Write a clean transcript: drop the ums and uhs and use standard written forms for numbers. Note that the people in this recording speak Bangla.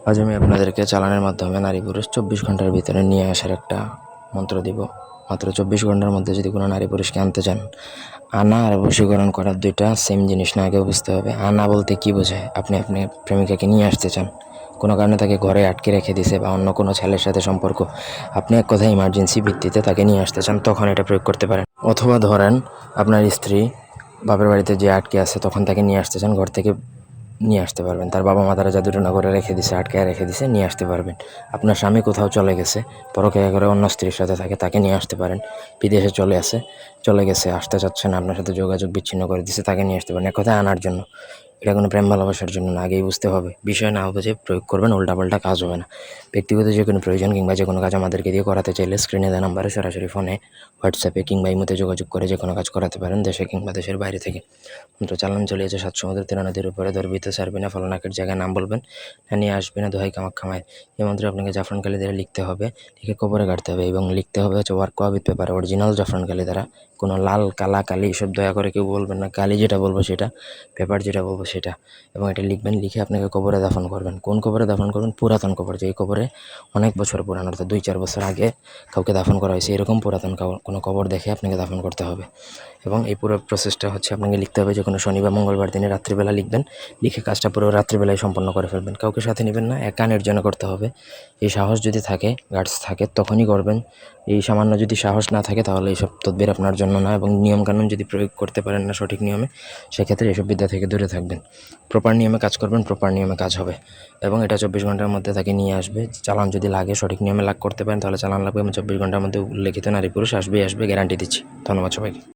আজ আমি আপনাদেরকে চালানের মাধ্যমে নারী পুরুষ 24 ঘন্টার ভিতরে নিয়ে আসার একটা মন্ত্র দিব। মাত্র 24 ঘন্টার মধ্যে যদি কোনো নারী পুরুষকে আনতে চান, আনা আর বশীকরণ করার দুইটা সেম জিনিস না, আগে বুঝতে হবে। আনা বলতে কি বোঝায়? আপনি প্রেমিকাকে নিয়ে আসতে চান, কোনো কারণে তাকে ঘরে আটকে রেখে দিছে বা অন্য কোনো ছেলের সাথে সম্পর্ক, আপনি এক কথায় ইমার্জেন্সি ভিত্তিতে তাকে নিয়ে আসতে চান, তখন এটা প্রয়োগ করতে পারেন। অথবা ধরেন আপনার স্ত্রী বাপের বাড়িতে যে আটকে আছে, তখন তাকে নিয়ে আসতে চান, ঘর থেকে নিয়ে আসতে পারবেন। তার বাবা মা তারা জাদুটনা করে রেখে দিছে, আটকায় রেখে দিছে, নিয়ে আসতে পারবেন। আপনার স্বামী কোথাও চলে গেছে, পরকীয়া করে অন্য স্ত্রীর সাথে থাকে, তাকে নিয়ে আসতে পারেন। বিদেশে চলে গেছে, আসতে চাচ্ছে না, আপনার সাথে যোগাযোগ বিচ্ছিন্ন করে দিছে, তাকে নিয়ে আসতে পারেন। এক কথায় আনার জন্য। এটা কোনো প্রেম ভালোবাসার জন্য না, আগেই বুঝতে হবে। বিষয় না বুঝে প্রয়োগ করবেন, উল্টাপাল্টা কাজ হবে না। ব্যক্তিগত যে কোনো প্রয়োজন কিংবা যে কোনো কাজ আমাদেরকে দিয়ে করাতে চাইলে স্ক্রিনে দেওয়া নাম্বারে সরাসরি ফোনে, হোয়াটসঅ্যাপে কিংবা ইমোতে যোগাযোগ করে যে কোনো কাজ করাতে পারেন, দেশে কিংবা দেশের বাইরে থেকে। চালান চলিয়েছে 7 সমুদ্র 13 নদীর উপরে, ধরবিতে ছাড়বি না, ফলনাকের জায়গায় নাম বলবেন না, নিয়ে আসবি না, দোহাই কামাখ্যামায়। এই মন্ত্রে আপনাকে জাফরান কালি দ্বারা লিখতে হবে, লিখে কবরে কাটতে হবে এবং লিখতে হবে হচ্ছে ওয়ার্ক কোয়াবিট পেপারে, অরিজিনাল জাফরান কালি দ্বারা। কোনো লাল কালা কালি এসব দয়া করে কেউ বলবেন না, কালি যেটা বলবো সেটা, পেপার যেটা বলবো সেটা। এবং এটা লিখবেন, লিখে আপনাকে কবরে দাফন করবেন। কোন কবরে দাফন করবেন? পুরাতন কবর, যে কবরে অনেক বছর পুরানো, অর্থাৎ 2-4 বছর আগে কাউকে দাফন করা হয়েছে, এরকম পুরাতন কোনো কবর দেখে আপনাকে দাফন করতে হবে। এবং এই পুরো প্রসেসটা হচ্ছে আপনাকে লিখতে হবে যে কোনো শনি বা মঙ্গলবার দিনে রাত্রিবেলা লিখবেন, লিখে কাজটা পুরো রাত্রিবেলায় সম্পন্ন করে ফেলবেন। কাউকে সাথে নেবেন না, একা নির্জনে করতে হবে। এই সাহস যদি থাকে, গার্ডস থাকে, তখনই করবেন। এই সামান্য যদি সাহস না থাকে, তাহলে এইসব তদবির আপনার জন্য না। এবং নিয়মকানুন যদি প্রয়োগ করতে পারেন না সঠিক নিয়মে, সেক্ষেত্রে এসব বিদ্যা থেকে দূরে থাকবেন। প্রপার নিয়মে কাজ করবেন, প্রপার নিয়মে কাজ হবে। এবং এটা 24 ঘন্টার মধ্যে তাকে নিয়ে আসবে। চালান যদি লাগে, সঠিক নিয়মে করতে পারেন, তাহলে চালান লাগবে এবং 24 ঘন্টার মধ্যে উল্লেখিত নারী পুরুষ আসবে, গ্যারান্টি দিচ্ছি। ধন্যবাদ সবাইকে।